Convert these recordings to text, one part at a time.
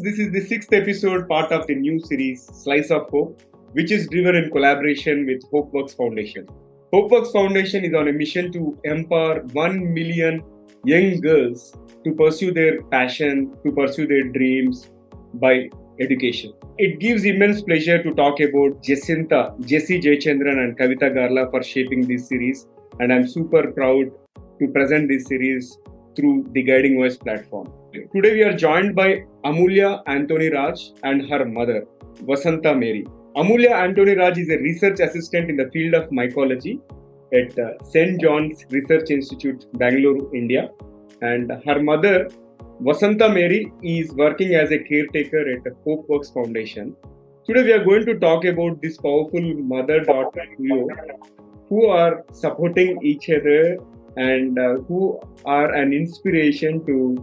this is the sixth episode, part of the new series, Slice of Hope, which is driven in collaboration with HopeWorks Foundation. HopeWorks Foundation is on a mission to empower 1 million young girls to pursue their passion, to pursue their dreams by education. It gives immense pleasure to talk about Jacintha, Jayachandran and Kavitha Garla for shaping this series. And I'm super proud to present this series through the Guiding Voice platform. Today we are joined by Amulya Anthony Raj and her mother, Vasantha Mary. Amulya Anthony Raj is a research assistant in the field of mycology at St. John's Research Institute, Bangalore, India. And her mother, Vasantha Mary, is working as a caretaker at the HopeWorks Foundation. Today we are going to talk about this powerful mother-daughter duo who are supporting each other and who are an inspiration to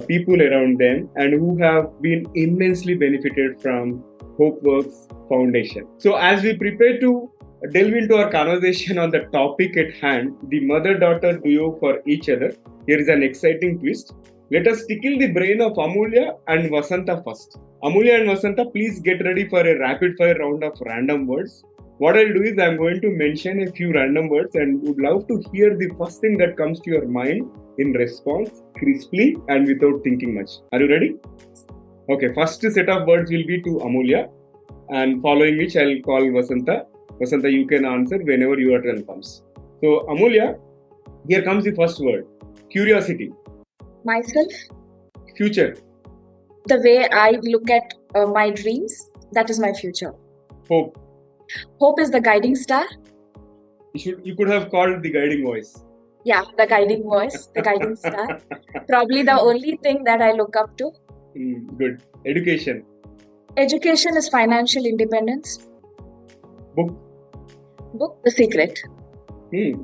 people around them and who have been immensely benefited from HopeWorks Foundation. So as we prepare to delve into our conversation on the topic at hand, the mother-daughter duo for each other, here is an exciting twist. Let us tickle the brain of Amulya and Vasantha first. Amulya and Vasantha, please get ready for a rapid-fire round of random words. What I'll do is I'm going to mention a few random words and would love to hear the first thing that comes to your mind in response, crisply and without thinking much. Are you ready? Okay, first set of words will be to Amulya, and following which I'll call Vasantha. Vasantha, you can answer whenever your turn comes. So Amulya, here comes the first word. Curiosity. Myself. Future. The way I look at my dreams, that is my future. Hope. Hope is the guiding star. You could have called the guiding voice. Yeah, the guiding voice, the guiding star. Probably the only thing that I look up to. Good. Education. Education is financial independence. Book. Book, The Secret.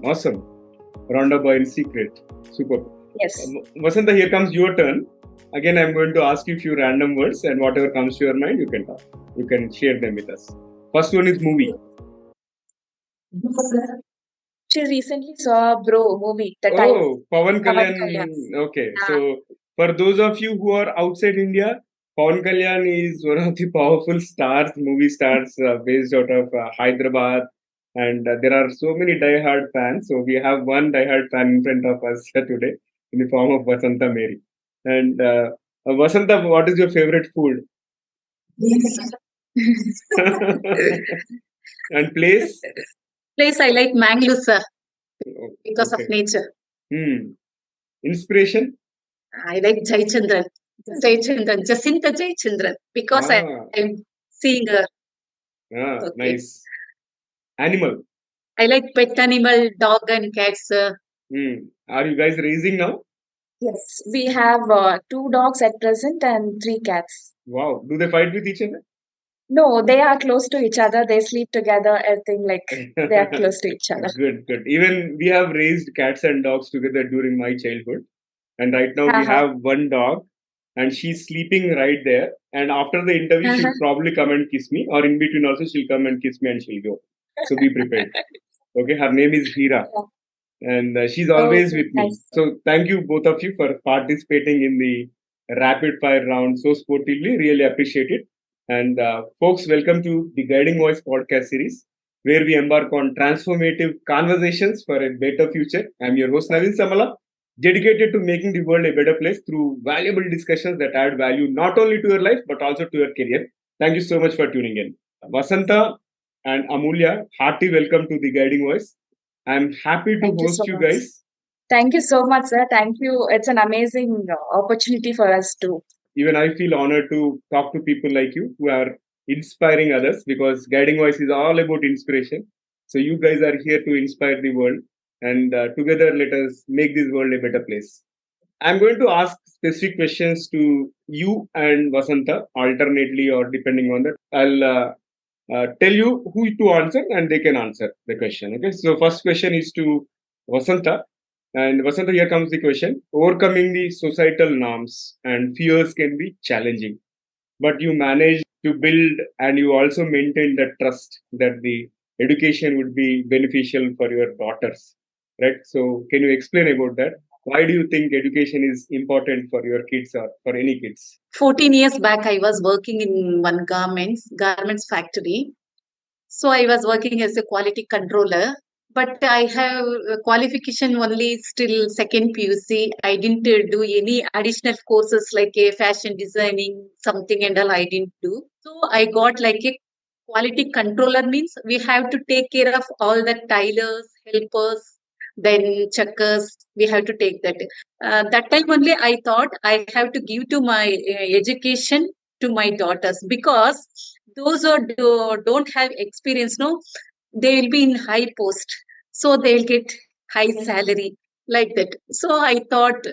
Awesome. Rhonda Byrne's Secret. Super. Yes. Vasantha, here comes your turn. Again, I'm going to ask you a few random words, and whatever comes to your mind, you can talk. You can share them with us. First one is movie. She recently saw Bro movie. Pawan Kalyan. Kalyan. Okay. So, for those of you who are outside India, Pawan Kalyan is one of the powerful stars, movie stars based out of Hyderabad. And there are so many die-hard fans. So, we have one die-hard fan in front of us today in the form of Vasantha Mary. And Vasantha, what is your favorite food? And place? Place I like Mangalore, sir, because of nature. Inspiration? I like Jayachandran, Jacintha Jayachandran, because I'm seeing her. Okay. Nice. Animal? I like pet animal, dog and cats, sir. Are you guys raising now? Yes, we have 2 dogs at present and 3 cats. Wow. Do they fight with each other? No, they are close to each other. They sleep together. I think they are close to each other. Good. Even we have raised cats and dogs together during my childhood. And right now we have one dog and she's sleeping right there. And after the interview, she'll probably come and kiss me, or in between also she'll come and kiss me and she'll go. So be prepared. Okay. Her name is Hira. And she's always with me. Nice. So thank you both of you for participating in the rapid fire round so sportively. Really appreciate it. And folks, welcome to the Guiding Voice podcast series, where we embark on transformative conversations for a better future. I'm your host, Navin Samala, dedicated to making the world a better place through valuable discussions that add value not only to your life, but also to your career. Thank you so much for tuning in. Vasantha and Amulya, hearty welcome to the Guiding Voice. I'm happy to host you guys. Thank you so much, sir. Thank you. It's an amazing opportunity for us too. Even I feel honored to talk to people like you who are inspiring others, because Guiding Voice is all about inspiration. So you guys are here to inspire the world, and together let us make this world a better place. I'm going to ask specific questions to you and Vasantha alternately or depending on that. I'll tell you who to answer and they can answer the question. Okay. So first question is to Vasantha. And Vasantha, here comes the question. Overcoming the societal norms and fears can be challenging, but you manage to build and you also maintain the trust that the education would be beneficial for your daughters, right? So can you explain about that? Why do you think education is important for your kids or for any kids? 14 years back, I was working in one garments factory. So I was working as a quality controller, but I have a qualification only still second PUC. I didn't do any additional courses like a fashion designing, something and all I didn't do. So I got like a quality controller means we have to take care of all the tailors, helpers, then checkers. We have to take that. That time only I thought I have to give to my education to my daughters because those who don't have experience, no, they will be in high post, so they will get high salary like that. So I thought,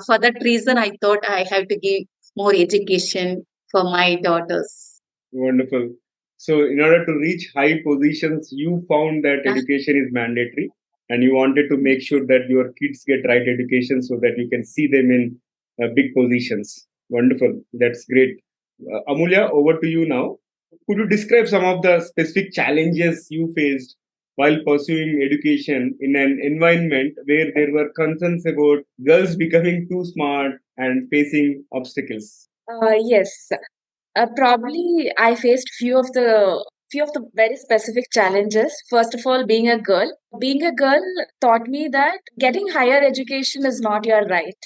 for that reason, I thought I have to give more education for my daughters. Wonderful. So, in order to reach high positions, you found that Yeah. education is mandatory and you wanted to make sure that your kids get right education so that you can see them in big positions. Wonderful. That's great. Amulya, over to you now. Could you describe some of the specific challenges you faced while pursuing education in an environment where there were concerns about girls becoming too smart and facing obstacles? Yes. Probably I faced few of the very specific challenges. First of all, being a girl. Being a girl taught me that getting higher education is not your right.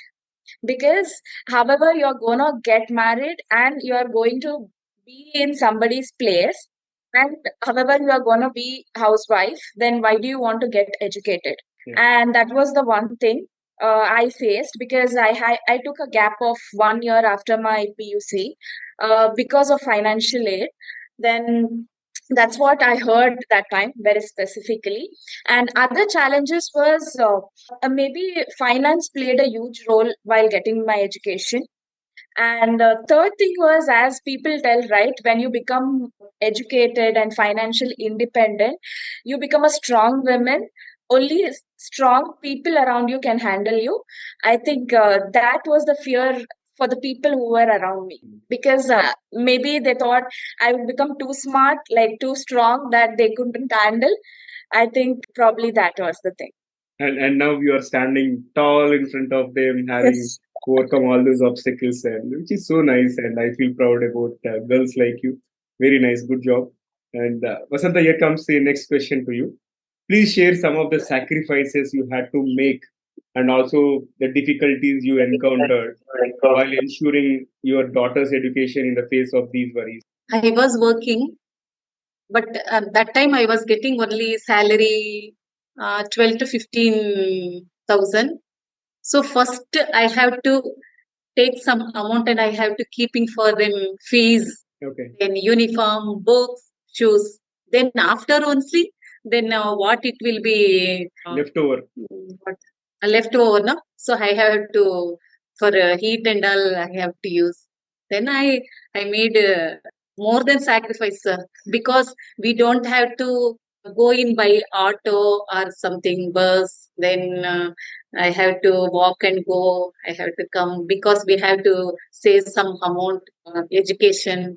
Because however you're gonna get married and you're going to be in somebody's place, and however you are gonna be housewife, then why do you want to get educated? Yeah. And that was the one thing I faced because I took a gap of 1 year after my PUC because of financial aid. Then that's what I heard that time very specifically. And other challenges was maybe finance played a huge role while getting my education. And third thing was, as people tell, right, when you become educated and financially independent, you become a strong woman. Only strong people around you can handle you. I think that was the fear for the people who were around me because maybe they thought I would become too smart, like too strong that they couldn't handle. I think probably that was the thing. And now you are standing tall in front of them, having Yes. overcome all those obstacles, and which is so nice. And I feel proud about girls like you. Very nice, good job. And Vasantha, here comes the next question to you. Please share some of the sacrifices you had to make, and also the difficulties you encountered while ensuring your daughter's education in the face of these worries. I was working, but that time I was getting only salary 12 to 15,000. So first I have to take some amount and I have to keeping for them fees, Okay. then uniform, books, shoes. Then after only, then what it will be Leftover. what left over, no? So I have to for heat and all I have to use. Then I made more than sacrifice because we don't have to go in by auto or something bus. Then I have to walk and go. I have to come because we have to save some amount education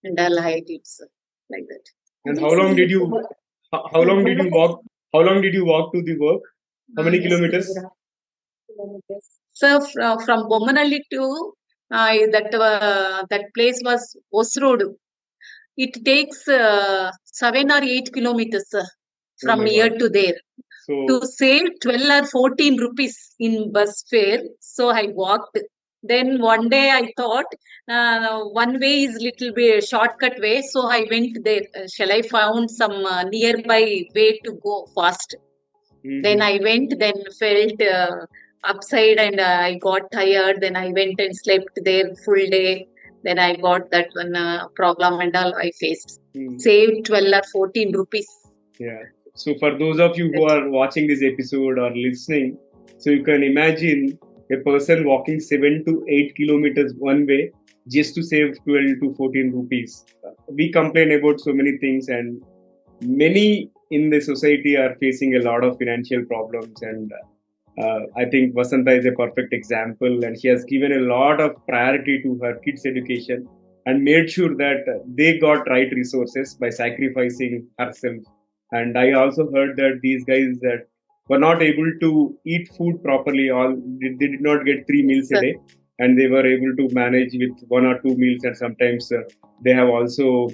and all I did so, like that. And how long did you how long did you walk? How long did you walk to the work? How many kilometers? So from Bomanalli to that place was Osroad. It takes 7 or 8 kilometers Oh from my here God. to there. To So save 12 or 14 rupees in bus fare, so I walked. Then one day I thought one way is little bit shortcut way, so I went there. Shall I found some nearby way to go fast? Then I went, then felt upside and I got tired. Then I went and slept there full day. Then I got that one problem and all I faced. Saved 12 or 14 rupees. yeah. So for those of you who are watching this episode or listening, so you can imagine a person walking 7 to 8 kilometers one way just to save 12 to 14 rupees. We complain about so many things, and many in the society are facing a lot of financial problems. And I think Vasantha is a perfect example, and she has given a lot of priority to her kids' education and made sure that they got right resources by sacrificing herself. And I also heard that these guys that were not able to eat food properly. They did not get 3 meals a Sir. day, and they were able to manage with 1 or 2 meals, and sometimes they have also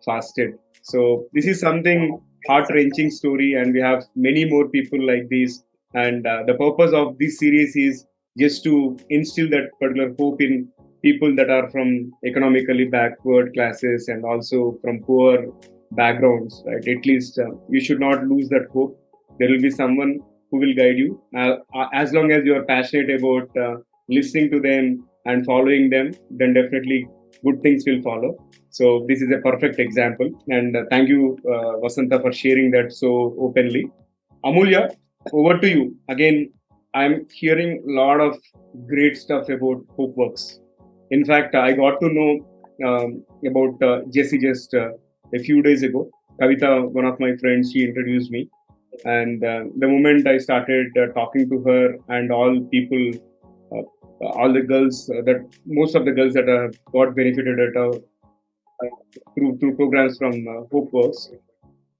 fasted. So this is something heart-wrenching story, and we have many more people like this. And the purpose of this series is just to instill that particular hope in people that are from economically backward classes and also from poor backgrounds. Right? At least you should not lose that hope. There will be someone who will guide you as long as you are passionate about listening to them and following them. Then definitely good things will follow. So this is a perfect example, and thank you, Vasantha, for sharing that so openly. Amulya, over to you again. I'm hearing a lot of great stuff about HopeWorks. In fact, I got to know about Jesse just a few days ago. Kavitha, one of my friends, she introduced me, and the moment I started talking to her and all people, all the girls that most of the girls that got benefited through programs from HopeWorks,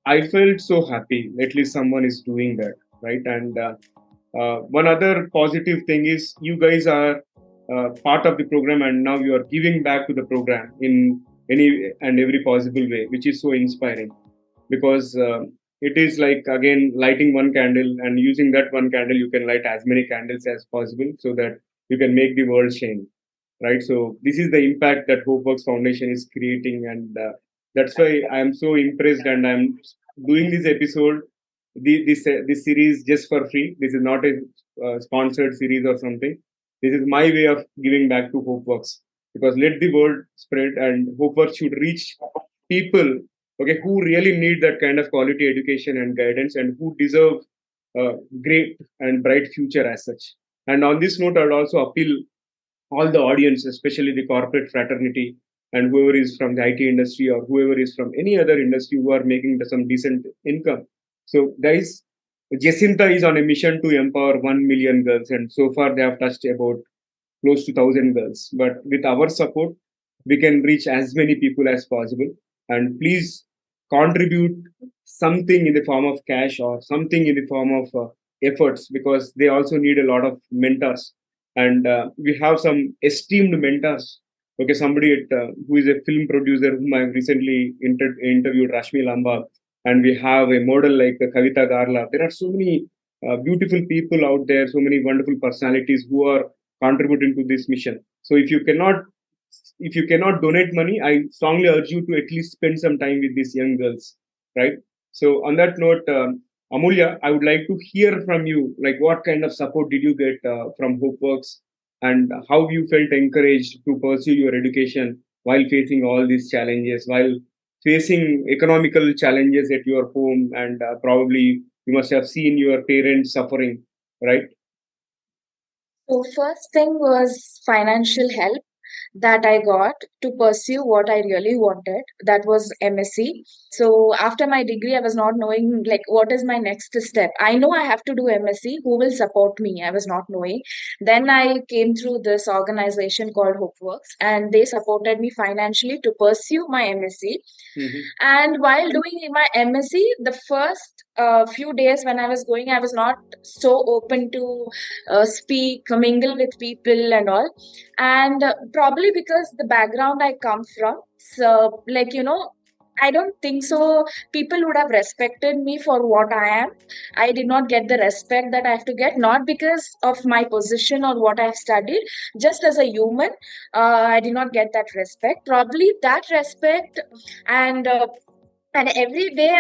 I felt so happy. At least someone is doing that, right? And one other positive thing is you guys are part of the program, and now you are giving back to the program in any and every possible way, which is so inspiring. Because it is like again lighting one candle, and using that one candle, you can light as many candles as possible, so that you can make the world shine, right? So this is the impact that HopeWorks Foundation is creating, and that's why I am so impressed, and I'm doing this episode, this series just for free. This is not a sponsored series or something. This is my way of giving back to HopeWorks, because let the word spread, and HopeWorks should reach people, okay, who really need that kind of quality education and guidance, and who deserve a great and bright future as such. And on this note, I would also appeal all the audience, especially the corporate fraternity, and whoever is from the IT industry or whoever is from any other industry who are making some decent income. So, guys, Jacintha is on a mission to empower 1 million girls, and so far they have touched about close to 1,000 girls. But with our support, we can reach as many people as possible. And please contribute something in the form of cash or something in the form of efforts, because they also need a lot of mentors. And we have some esteemed mentors. Okay, somebody who is a film producer whom I recently interviewed, Rashmi Lamba, and we have a model like Kavitha Garla. There are so many beautiful people out there, so many wonderful personalities who are contributing to this mission. So if you cannot donate money, I strongly urge you to at least spend some time with these young girls, right? So on that note, Amulya, I would like to hear from you, like what kind of support did you get from HopeWorks, and how you felt encouraged to pursue your education while facing all these challenges, while facing economical challenges at your home, and probably you must have seen your parents suffering, right? So first thing was financial help that I got to pursue what I really wanted. That was MSc. So after my degree, I was not knowing like what is my next step. I know I have to do MSc. Who will support me? I was not knowing. Then I came through this organization called HopeWorks, and they supported me financially to pursue my MSc. Mm-hmm. And while doing my MSc, the first few days when I was going, I was not so open to speak, mingle with people, and all. And probably because the background I come from, so like I don't think so. People would have respected me for what I am. I did not get the respect that I have to get, not because of my position or what I have studied, just as a human. I did not get that respect. Probably that respect and every day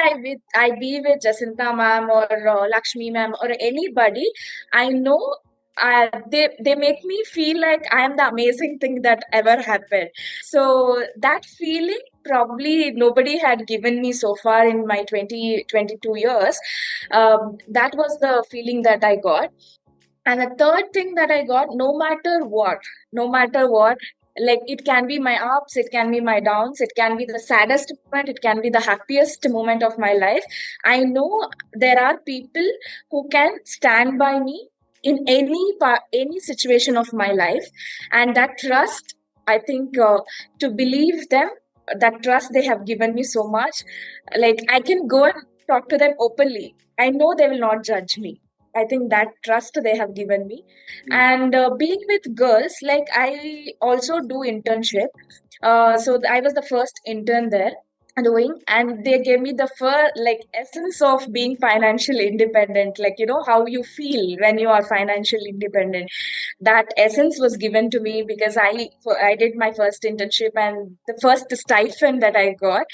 I be with Jacintha ma'am or Lakshmi ma'am or anybody, I know they make me feel like I am the amazing thing that ever happened. So that feeling probably nobody had given me so far in my 22 years. That was the feeling that I got. And the third thing that I got, no matter what, like it can be my ups, it can be my downs, it can be the saddest moment, it can be the happiest moment of my life. I know there are people who can stand by me in any situation of my life, and that trust, I think, to believe them, that trust they have given me so much, like I can go and talk to them openly. I know they will not judge me. I think that trust they have given me. And being with girls, like I also do internship. So I was the first intern there doing, and they gave me the first like essence of being financially independent, like how you feel when you are financially independent. That essence was given to me because I did my first internship, and the first stipend that I got,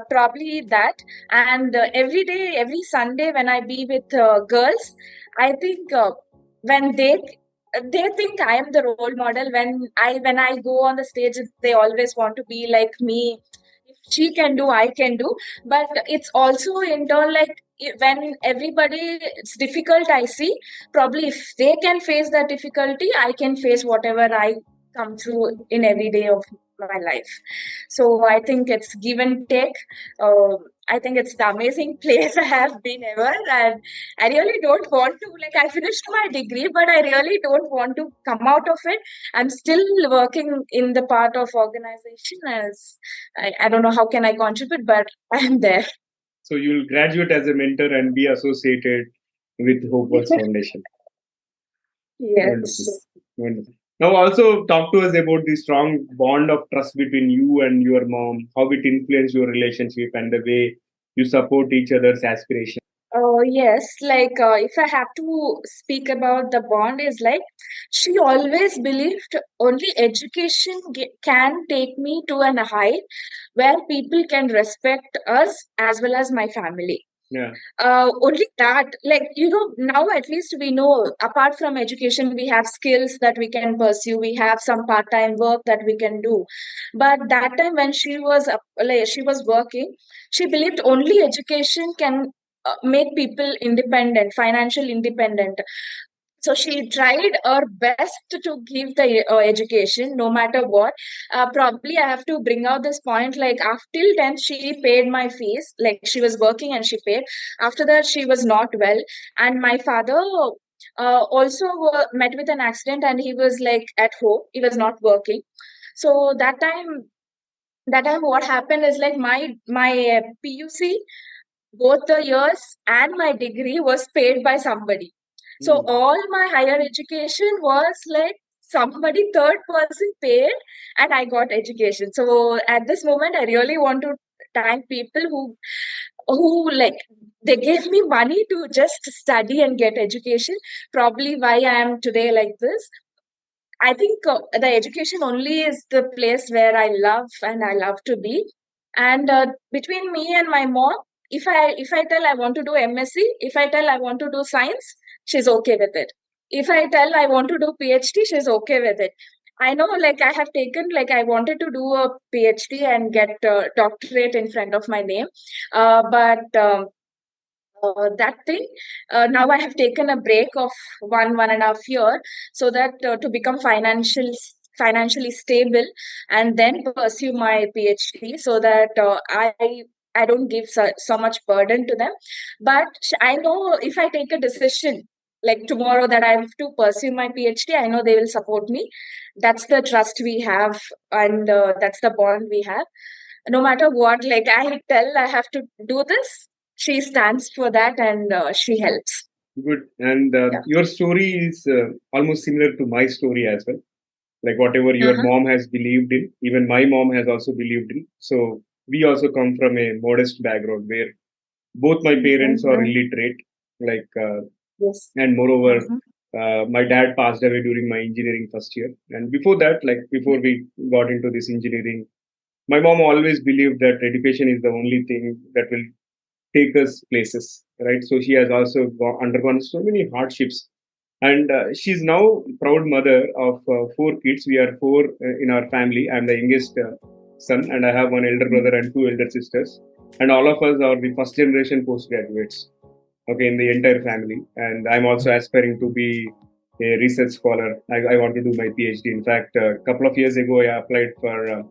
probably that. And every day, every Sunday when I be with girls, I think when they think I am the role model. When I go on the stage, they always want to be like me. If she can do, I can do. But it's also in turn like, when everybody it's difficult, I see probably if they can face that difficulty, I can face whatever I come through in every day of my life. So I think it's give and take. uh, I think it's the amazing place I have been ever. And I really don't want to, like, I finished my degree, but I really don't want to come out of it. I'm still working in the part of organization as I don't know how can I contribute, but I'm there. So you'll graduate as a mentor and be associated with HopeWorks Foundation. Wonderful. Yes. Wonderful. Now, also talk to us about the strong bond of trust between you and your mom, how it influenced your relationship and the way you support each other's aspirations. Oh, yes. Like, if I have to speak about the bond, is like she always believed only education can take me to an height where people can respect us as well as my family. Yeah. Only that, like, now at least we know apart from education, we have skills that we can pursue, we have some part-time work that we can do. But that time when she was like she was working, she believed only education can make people independent, financial independent. So she tried her best to give the education no matter what. Probably I have to bring out this point, like after 10th she paid my fees, like she was working and she paid. After that she was not well, and my father also met with an accident, and he was like at home, he was not working. So that time what happened is like my PUC, both the years and my degree was paid by somebody. So all my higher education was like somebody third person paid, and I got education. So at this moment, I really want to thank people who like they gave me money to just study and get education. Probably why I am today like this. I think the education only is the place where I love and I love to be. And between me and my mom, if I tell I want to do MSc, if I tell I want to do science, she's okay with it. If I tell I want to do PhD, she's okay with it. I know, like I have taken, like I wanted to do a PhD and get a doctorate in front of my name, but that thing, now I have taken a break of 1.5 year, so that to become financially stable, and then pursue my PhD, so that I don't give so much burden to them. But I know if I take a decision like tomorrow that I have to pursue my PhD, I know they will support me. That's the trust we have, and that's the bond we have. No matter what, like I tell I have to do this, she stands for that, and she helps. Good. And Yeah. your story is almost similar to my story as well. Like whatever your mom has believed in, even my mom has also believed in. So we also come from a modest background where both my parents are illiterate. Like, Yes. and moreover, my dad passed away during my engineering first year. And before that, like before we got into this engineering, my mom always believed that education is the only thing that will take us places, right? So she has also undergone so many hardships, and she's now proud mother of four kids. We are four in our family. I'm the youngest son, and I have one elder brother and two elder sisters, and all of us are the first generation postgraduates. Okay, in the entire family, and I'm also aspiring to be a research scholar. I want to do my PhD. In fact, a couple of years ago, I applied for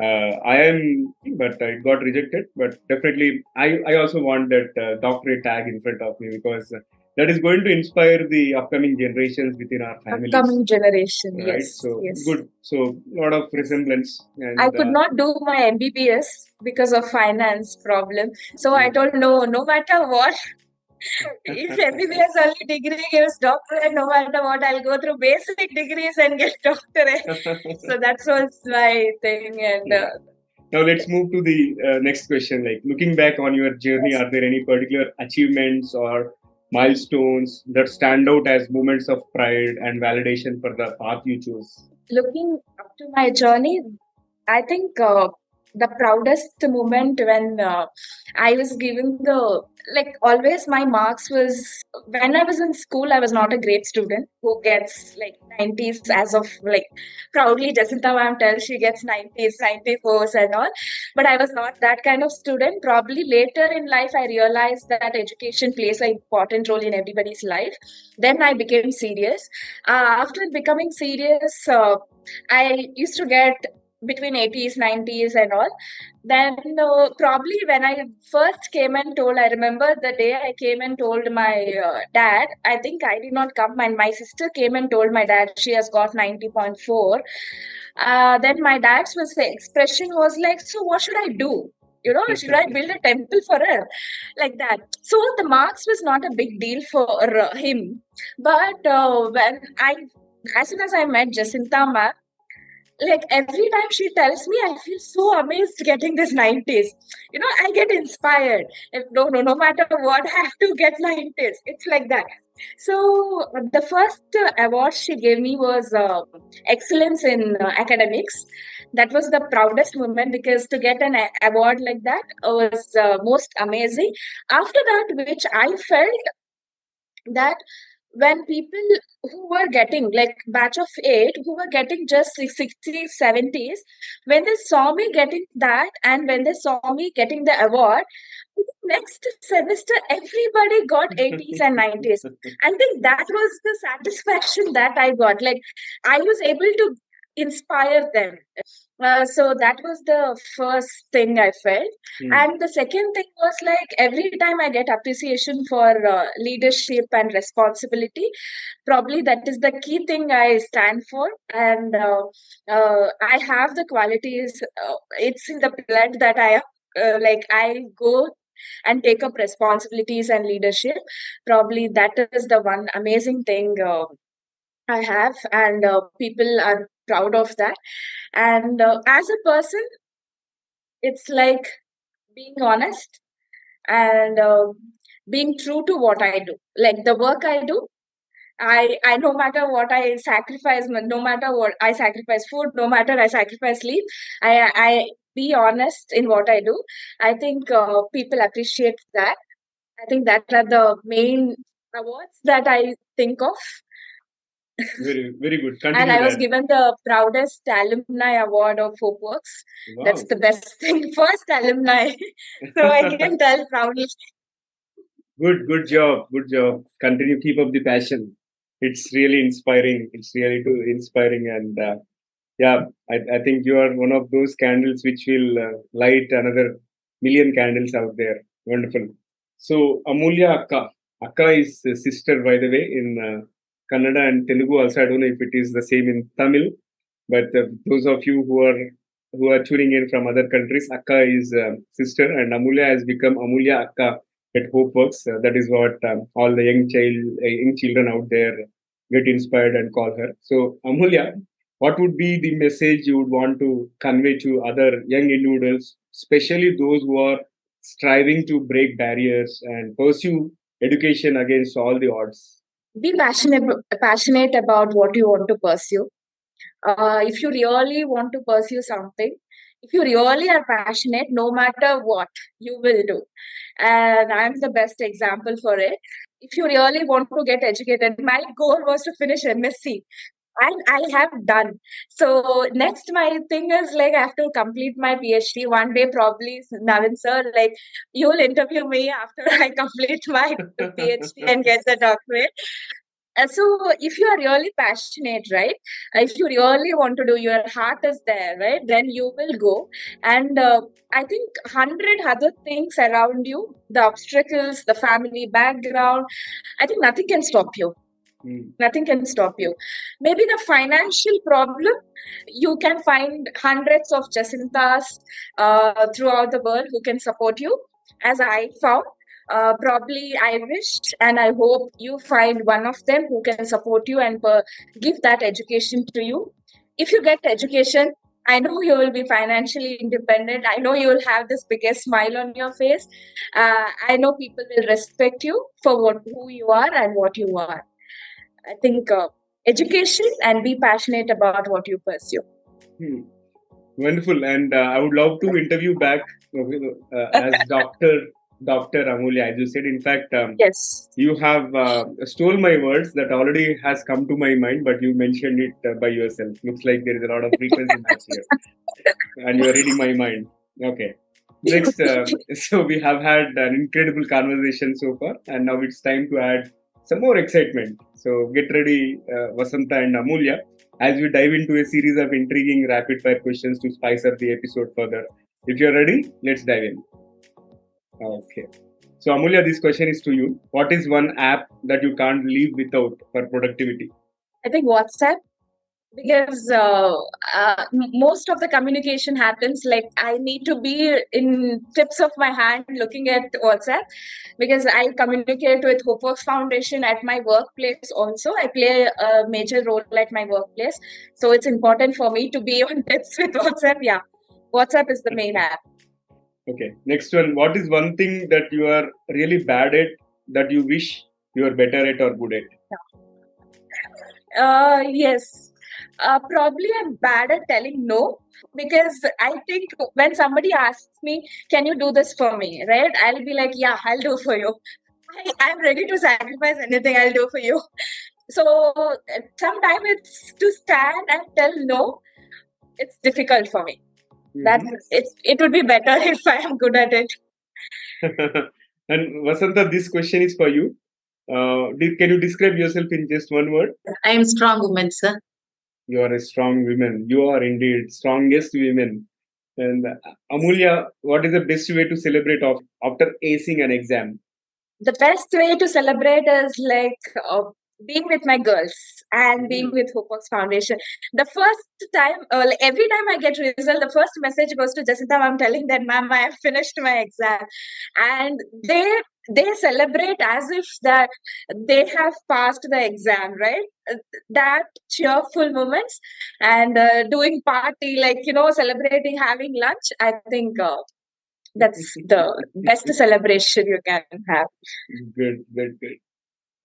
IIM, but it got rejected. But definitely, I also want that doctorate tag in front of me, because that is going to inspire the upcoming generations within our families. Upcoming generation, Right. yes. So Yes. good. So a lot of resemblance. And I could not do my MBBS because of finance problem. So I told no matter what, If MBBS only degree gives doctorate, no matter what, I'll go through basic degrees and get doctorate. So that was my thing. And now let's move to the next question. Like, looking back on your journey, are there any particular achievements or milestones that stand out as moments of pride and validation for the path you chose? looking up to my journey, I think the proudest moment when I was given the, like, always my marks was, when I was in school, I was not a great student who gets like 90s, as of like proudly Jacintha ma'am tells she gets 90s, 94s and all. But I was not that kind of student. Probably later in life, I realized that education plays an important role in everybody's life. Then I became serious. After becoming serious, I used to get between 80s, 90s, and all. Then probably when I first came and told, I remember the day I came and told my dad. I think I did not come, and my sister came and told my dad she has got 90.4. Then my dad's expression was like, "So what should I do? You know, should I build a temple for her?" Like that. So the marks was not a big deal for him. But as soon as I met Jacintha ma'am, like every time she tells me, I feel so amazed getting this 90s. You know, I get inspired. No matter what, I have to get 90s. It's like that. So the first award she gave me was excellence in academics. That was the proudest moment, because to get an award like that was most amazing. After that, which I felt that when people who were getting like batch of 8 who were getting just 60s, 70s, when they saw me getting that and when they saw me getting the award, next semester everybody got 80s and 90s. I think that was the satisfaction that I got, like I was able to inspire them. So that was the first thing I felt. And the second thing was, like, every time I get appreciation for leadership and responsibility, probably that is the key thing I stand for. And I have the qualities, it's in the blood that I like I go and take up responsibilities and leadership. Probably that is the one amazing thing I have, and people are proud of that. And as a person, it's like being honest and being true to what I do. Like the work I do, I no matter what I sacrifice, no matter what I sacrifice food, no matter I sacrifice sleep, I be honest in what I do. I think people appreciate that. I think that are the main awards that I think of. Very, very good. And Continue I was that. given the proudest alumni award of HopeWorks. Wow. That's the best thing. First alumni. So I can tell proudly. Good job. Good job. Continue. Keep up the passion. It's really inspiring. It's really too inspiring. And yeah, I think you are one of those candles which will light another million candles out there. Wonderful. So, Amulya Akka. Akka is a sister, by the way, in Kannada and Telugu also. I don't know if it is the same in Tamil, but those of you who are tuning in from other countries, Akka is sister, and Amulya has become Amulya Akka at HopeWorks. That is what all the young children out there get inspired and call her. So, Amulya, what would be the message you would want to convey to other young individuals, especially those who are striving to break barriers and pursue education against all the odds? Be passionate about what you want to pursue. If you really want to pursue something, if you really are passionate, no matter what, you will do. And I'm the best example for it. If you really want to get educated, my goal was to finish MSc. And I have done. So next, my thing is, like, I have to complete my PhD one day. Probably, Navin sir, like, you'll interview me after I complete my PhD and get the doctorate. So if you are really passionate, right, if you really want to do, your heart is there, right, then you will go. And I think 100 other things around you, the obstacles, the family background, I think nothing can stop you. Nothing can stop you. Maybe the financial problem, you can find hundreds of Jacinthas throughout the world who can support you, as I found. Probably I wish and I hope you find one of them who can support you and give that education to you. If you get education, I know you will be financially independent. I know you will have this biggest smile on your face. I know people will respect you for who you are and what you are. I think education and be passionate about what you pursue. Wonderful, and I would love to interview back as Dr. Amulya, as you said. In fact, Yes. you have stole my words that already has come to my mind, but you mentioned it by yourself. Looks like there is a lot of frequency match here, and you are reading my mind. Okay. Next, so we have had an incredible conversation so far, and now it's time to add some more excitement. So get ready, Vasantha and Amulya, as we dive into a series of intriguing rapid fire questions to spice up the episode further. If you're ready, let's dive in. Okay. So, Amulya, this question is to you. What is one app that you can't live without for productivity? I think WhatsApp, because most of the communication happens like I need to be in tips of my hand looking at WhatsApp, because I communicate with HopeWorks Foundation at my workplace also. I play a major role at my workplace. So it's important for me to be on tips with WhatsApp. Yeah, WhatsApp is the main app. Okay. Next one. What is one thing that you are really bad at that you wish you are better at or good at? Yes. Probably I'm bad at telling no, because I think when somebody asks me, can you do this for me? Right? I'll be like, yeah, I'll do for you. I'm ready to sacrifice anything, I'll do for you. So sometimes it's to stand and tell no, it's difficult for me. It would be better if I am good at it. And Vasantha, this question is for you. Can you describe yourself in just one word? I am strong woman, sir. You are a strong woman. You are indeed strongest women. And Amulya, what is the best way to celebrate after acing an exam? The best way to celebrate is like being with my girls and being with HopeWorks Foundation. The first time, like every time I get result, the first message goes to Jacintha ma'am telling that ma'am, I have finished my exam, and they celebrate as if that they have passed the exam, right? That cheerful moments and doing party, like celebrating, having lunch. I think that's the best celebration you can have. Good.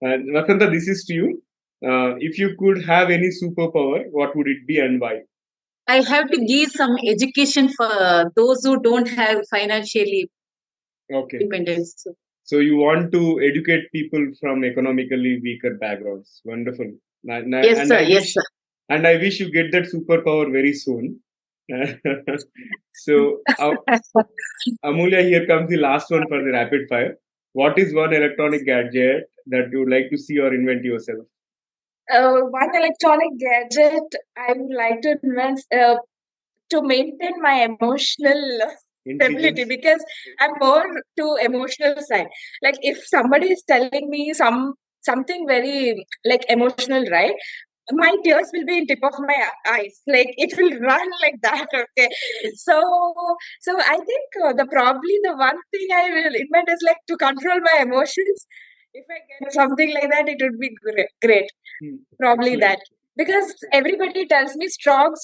And Vasantha, this is to you. If you could have any superpower, what would it be and why? I have to give some education for those who don't have financially independence. So you want to educate people from economically weaker backgrounds. Wonderful. Yes, sir. Yes, sir. And I wish you get that superpower very soon. So, Amulya, here comes the last one for the rapid fire. What is one electronic gadget that you would like to see or invent yourself? One electronic gadget I would like to invent to maintain my emotional stability, because I'm more to emotional side. Like if somebody is telling me something very like emotional, right? My tears will be in tip of my eyes, like it will run like that. Okay, so I think probably the one thing I will invent is like to control my emotions. If I get something like that, it would be great. Probably that, because everybody tells me strong,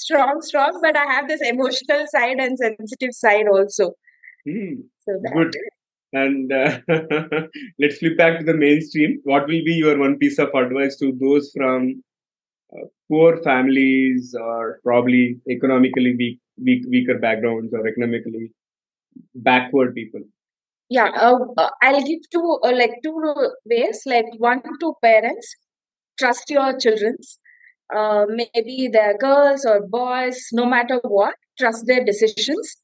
but I have this emotional side and sensitive side also. So good. And let's flip back to the mainstream. What will be your one piece of advice to those from poor families or probably economically weaker backgrounds or economically backward people? Yeah, I'll give two ways. Like one, to parents, trust your children's. Maybe they're girls or boys, no matter what, trust their decisions.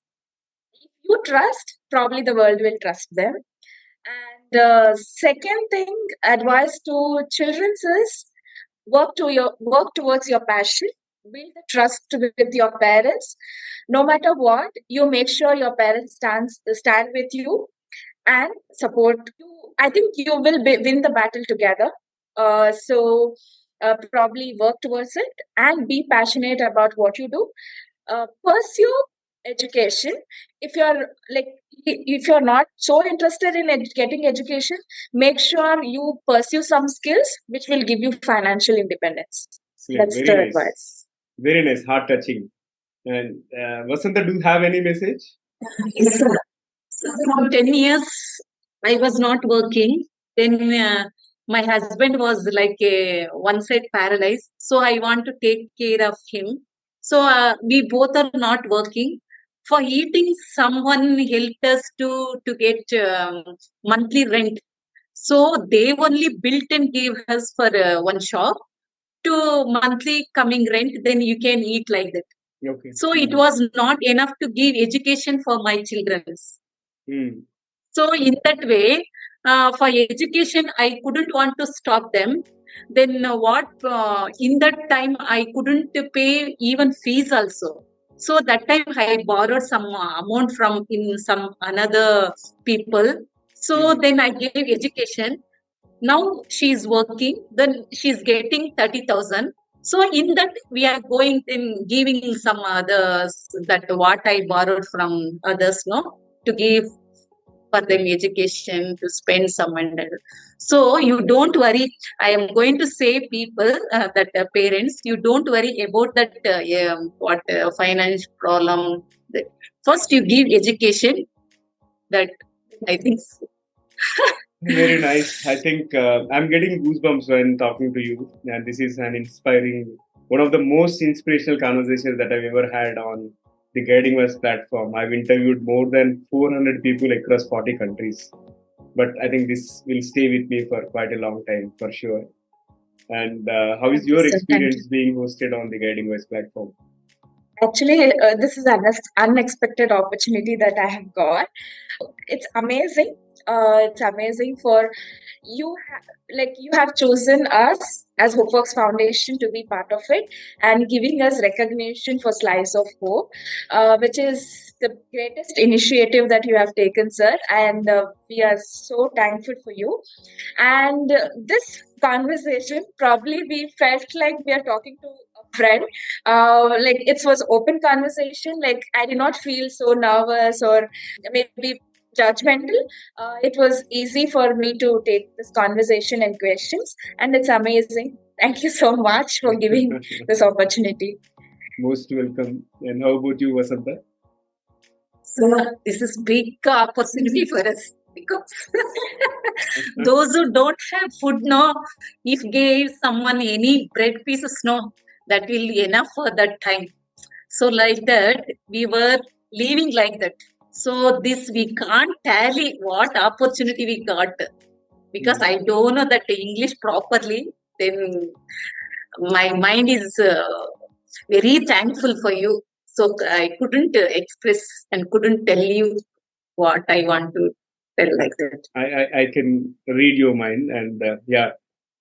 If you trust, probably the world will trust them. And the second thing, advice to children is work towards your passion. Build the trust with your parents. No matter what, you make sure your parents stand with you and support you. I think you will win the battle together. Probably work towards it and be passionate about what you do. Pursue education. If you're not so interested in getting education, make sure you pursue some skills which will give you financial independence. Excellent. That's Very the nice. advice. Very nice. Heart touching. And Vasantha, do you have any message? Yes, sir. So from 10 years, I was not working. Then my husband was like a one side paralyzed. So I want to take care of him. So we both are not working. For eating, someone helped us to get monthly rent. So they only built and gave us for one shop to monthly coming rent. Then you can eat like that. Okay. So it was not enough to give education for my children. So in that way, for education, I couldn't want to stop them. Then what? In that time, I couldn't pay even fees also. So that time I borrowed some amount from in some another people. So then I gave education. Now she is working. Then she is getting 30,000. So in that we are going in giving some others that what I borrowed from others, no, to give for them education to spend some money. So you don't worry. I am going to say people that parents, you don't worry about that what finance problem. First, you give education. That I think. Very nice. I think I'm getting goosebumps when talking to you, and this is an inspiring, one of the most inspirational conversations that I've ever had on the Guiding West platform. I've interviewed more than 400 people across 40 countries, but I think this will stay with me for quite a long time for sure. And how is your experience being hosted on the Guiding West platform? Actually, this is an unexpected opportunity that I have got. It's amazing. It's amazing for you. You have chosen us as HopeWorks Foundation to be part of it and giving us recognition for Slice of Hope, which is the greatest initiative that you have taken, sir. And we are so thankful for you. And this conversation, probably we felt like we are talking to a friend. Like it was open conversation. Like I did not feel so nervous or maybe judgmental. It was easy for me to take this conversation and questions, and it's amazing. Thank you so much for giving this opportunity. Most welcome. And how about you, Vasantha? So this is big opportunity for us because those who don't have food, no, if give someone any bread pieces, no, that will be enough for that time. So like that, we were living like that. So this we can't tally what opportunity we got because I don't know that English properly. Then my mind is very thankful for you. So I couldn't express and couldn't tell you what I want to tell like that. I can read your mind, and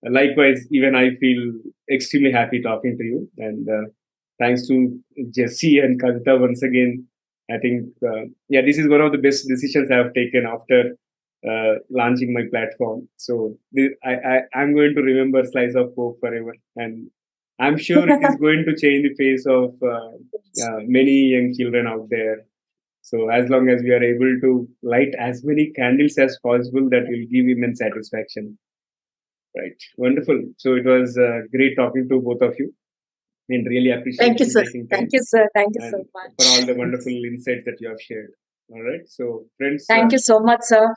likewise, even I feel extremely happy talking to you. And thanks to Jesse and Kavitha once again. I think this is one of the best decisions I have taken after launching my platform. So I'm going to remember Slice of Hope forever, and I'm sure it is going to change the face of many young children out there. So as long as we are able to light as many candles as possible, that will give immense satisfaction. Right. Wonderful. So it was great talking to both of you. And really appreciate Thank you, sir. Taking time. Thank you, sir. Thank you so much for all the wonderful insights that you have shared. All right. So friends, thank you so much, sir.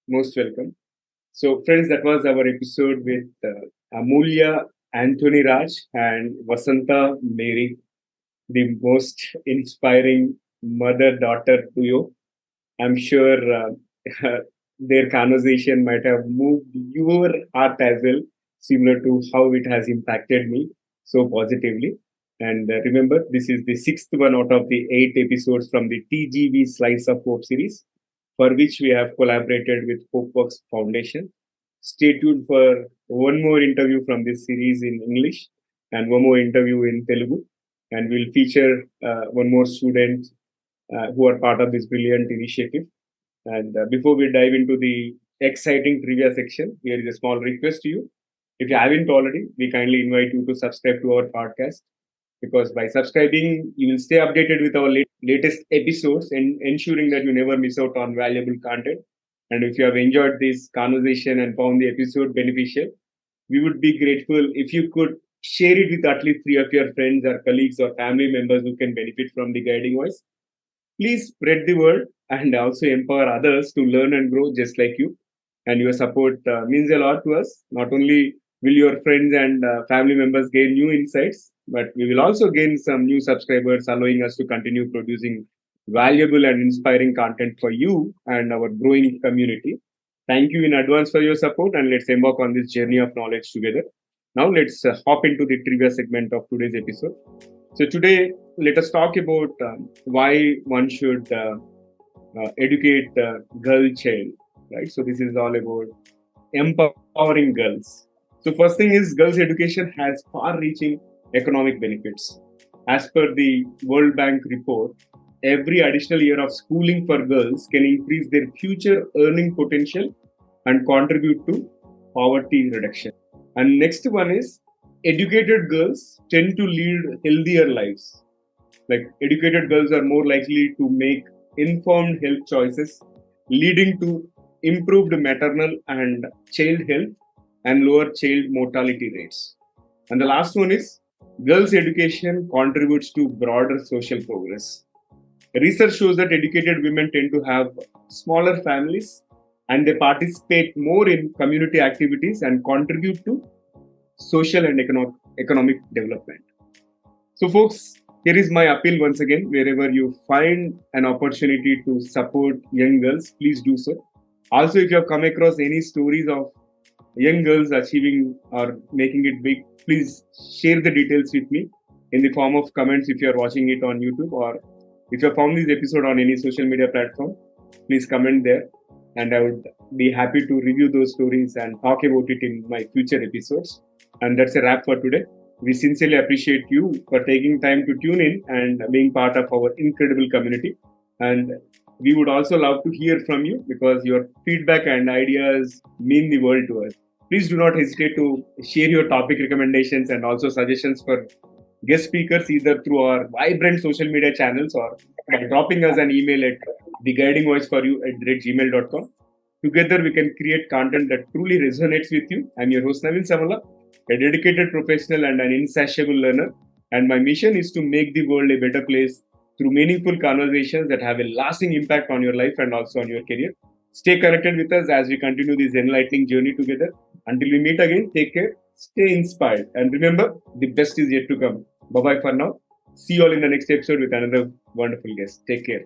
Most welcome. So friends, that was our episode with Amulya, Anthony Raj, and Vasantha Mary, the most inspiring mother-daughter duo. I'm sure their conversation might have moved your heart as well, similar to how it has impacted me so positively. And remember, this is the sixth one out of the 8 episodes from the TGV Slice of Hope series, for which we have collaborated with HopeWorks Foundation. Stay tuned for one more interview from this series in English and one more interview in Telugu. And we'll feature one more student who are part of this brilliant initiative. And before we dive into the exciting trivia section, here is a small request to you. If you haven't already, we kindly invite you to subscribe to our podcast because by subscribing, you will stay updated with our latest episodes and ensuring that you never miss out on valuable content. And if you have enjoyed this conversation and found the episode beneficial, we would be grateful if you could share it with at least three of your friends or colleagues or family members who can benefit from the guiding voice. Please spread the word and also empower others to learn and grow just like you. And your support means a lot to us. Not only will your friends and family members gain new insights, but we will also gain some new subscribers, allowing us to continue producing valuable and inspiring content for you and our growing community. Thank you in advance for your support, and let's embark on this journey of knowledge together. Now, let's hop into the trivia segment of today's episode. So, today, let us talk about why one should educate girl child, right? So, this is all about empowering girls. So, first thing is, girls' education has far reaching economic benefits. As per the World Bank report, every additional year of schooling for girls can increase their future earning potential and contribute to poverty reduction. And next one is, educated girls tend to lead healthier lives. Like, educated girls are more likely to make informed health choices, leading to improved maternal and child health and lower child mortality rates. And the last one is, girls' education contributes to broader social progress. Research shows that educated women tend to have smaller families and they participate more in community activities and contribute to social and economic development. So, folks, here is my appeal once again. Wherever you find an opportunity to support young girls, please do so. Also, if you have come across any stories of young girls achieving or making it big, please share the details with me in the form of comments if you are watching it on YouTube, or if you have found this episode on any social media platform, please comment there. And I would be happy to review those stories and talk about it in my future episodes. And that's a wrap for today. We sincerely appreciate you for taking time to tune in and being part of our incredible community. And we would also love to hear from you because your feedback and ideas mean the world to us. Please do not hesitate to share your topic recommendations and also suggestions for guest speakers either through our vibrant social media channels or by dropping us an email at theguidingvoiceforyou@gmail.com. Together, we can create content that truly resonates with you. I'm your host, Navin Samala, a dedicated professional and an insatiable learner. And my mission is to make the world a better place through meaningful conversations that have a lasting impact on your life and also on your career. Stay connected with us as we continue this enlightening journey together. Until we meet again, take care, stay inspired, and remember, the best is yet to come. Bye-bye for now. See you all in the next episode with another wonderful guest. Take care.